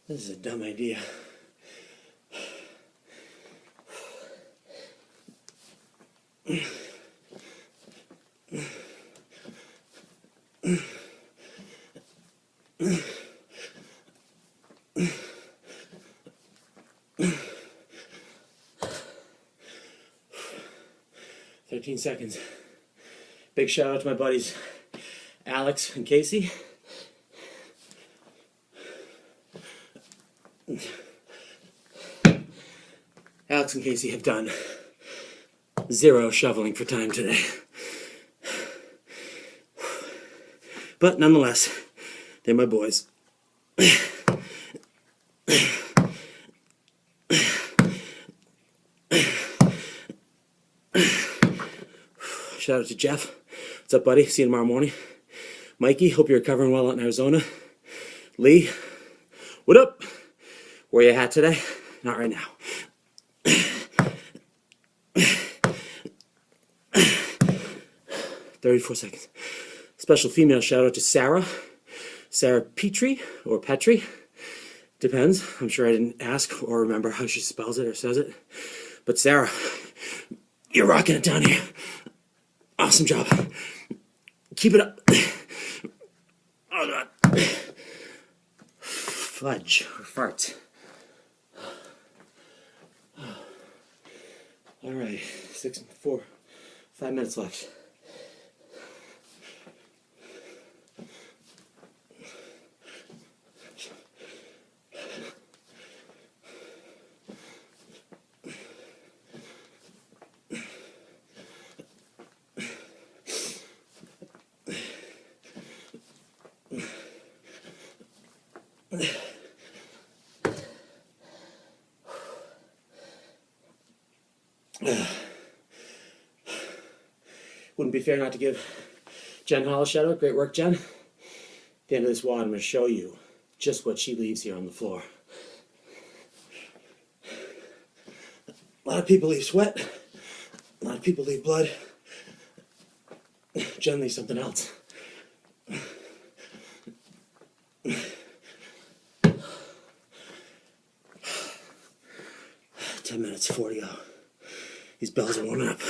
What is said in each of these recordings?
This is a dumb idea. "13 seconds. Big shout out to my buddies Alex and Casey. Alex and Casey have done 0 shoveling for time today. But nonetheless, they're my boys. Shout out to Jeff. What's up, buddy? See you tomorrow morning. Mikey, hope you're recovering well out in Arizona. Lee, what up? Wear your hat today? Not right now. 34 seconds. Special female shout out to Sarah. Sarah Petrie or Petrie. Depends. I'm sure I didn't ask or remember how she spells it or says it. But Sarah, you're rocking it down here. Awesome job. Keep it up. Oh God. Fudge or farts. All right, 5 minutes left. Wouldn't be fair not to give Jen Hall a shout out. Great work, Jen. At the end of this wad, I'm going to show you just what she leaves here on the floor. A lot of people leave sweat. A lot of people leave blood. Jen leaves something else. 10 minutes, 4 to go. These bells are warming up.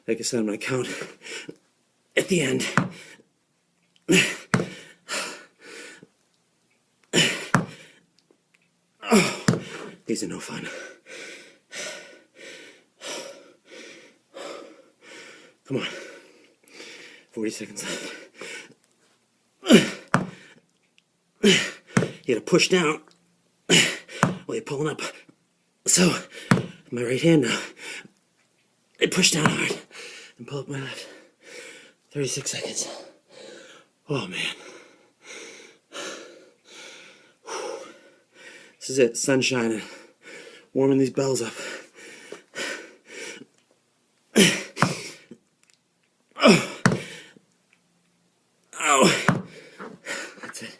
Like I said, I'm going to count at the end. Oh, these are no fun. Come on. 40 seconds left. You gotta push down while you're pulling up. So, my right hand now, I push down hard and pull up my left. 36 seconds. Oh man. This is it, sun shining, warming these bells up. Oh, that's it.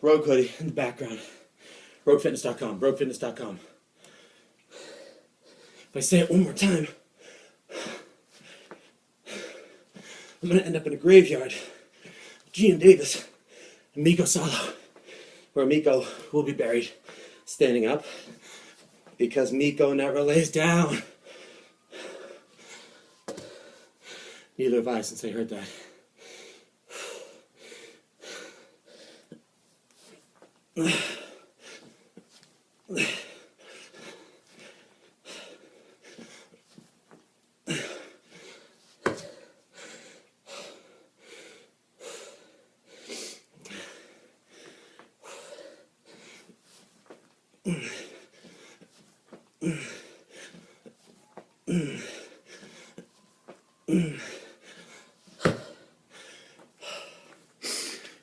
Rogue hoodie in the background. RogueFitness.com, RogueFitness.com. If I say it one more time, I'm going to end up in a graveyard. Gian Davis and Miko Salo, where Miko will be buried standing up because Miko never lays down. Neither have I since I heard that.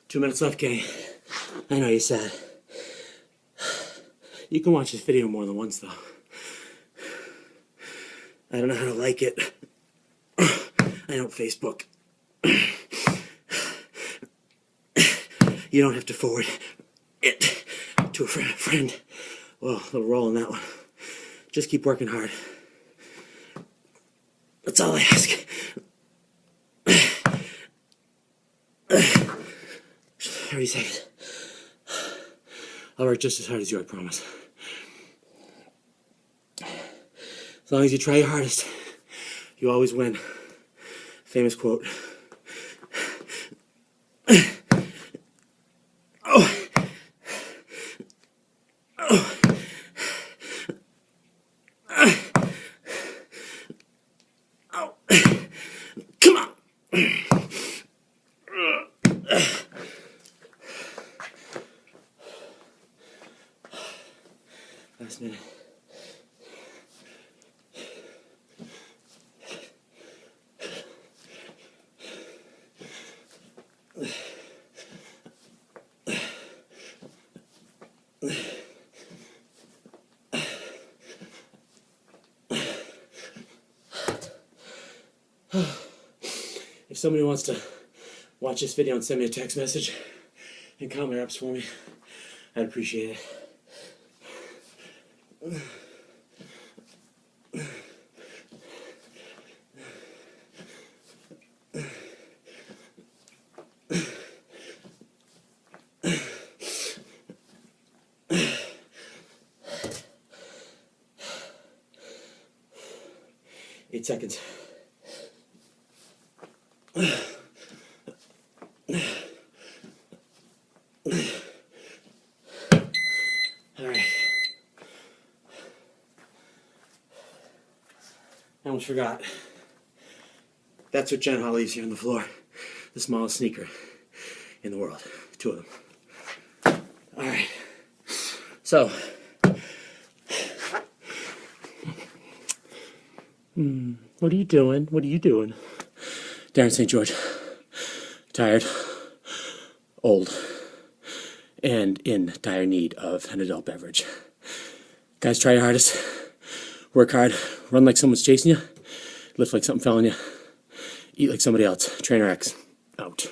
Two minutes left, gang. I know you're sad. You can watch this video more than once, though. I don't know how to like it. I don't Facebook. You don't have to forward it to a friend. Well, a little roll on that one. Just keep working hard. That's all I ask. 30 seconds. I'll work just as hard as you, I promise. As long as you try your hardest, you always win. Famous quote. Oh. Oh. Oh. Come on. Last minute. If somebody wants to watch this video and send me a text message and count my reps for me, I'd appreciate it. Eight seconds. All right. I almost forgot. That's what Jen Hall leaves here on the floor. The smallest sneaker in the world. 2 of them. All right. So. What are you doing? What are you doing? Darren St. George. Tired. Old. And in dire need of an adult beverage. Guys, try your hardest. Work hard. Run like someone's chasing you. Lift like something fell on you. Eat like somebody else. Trainer X. Out.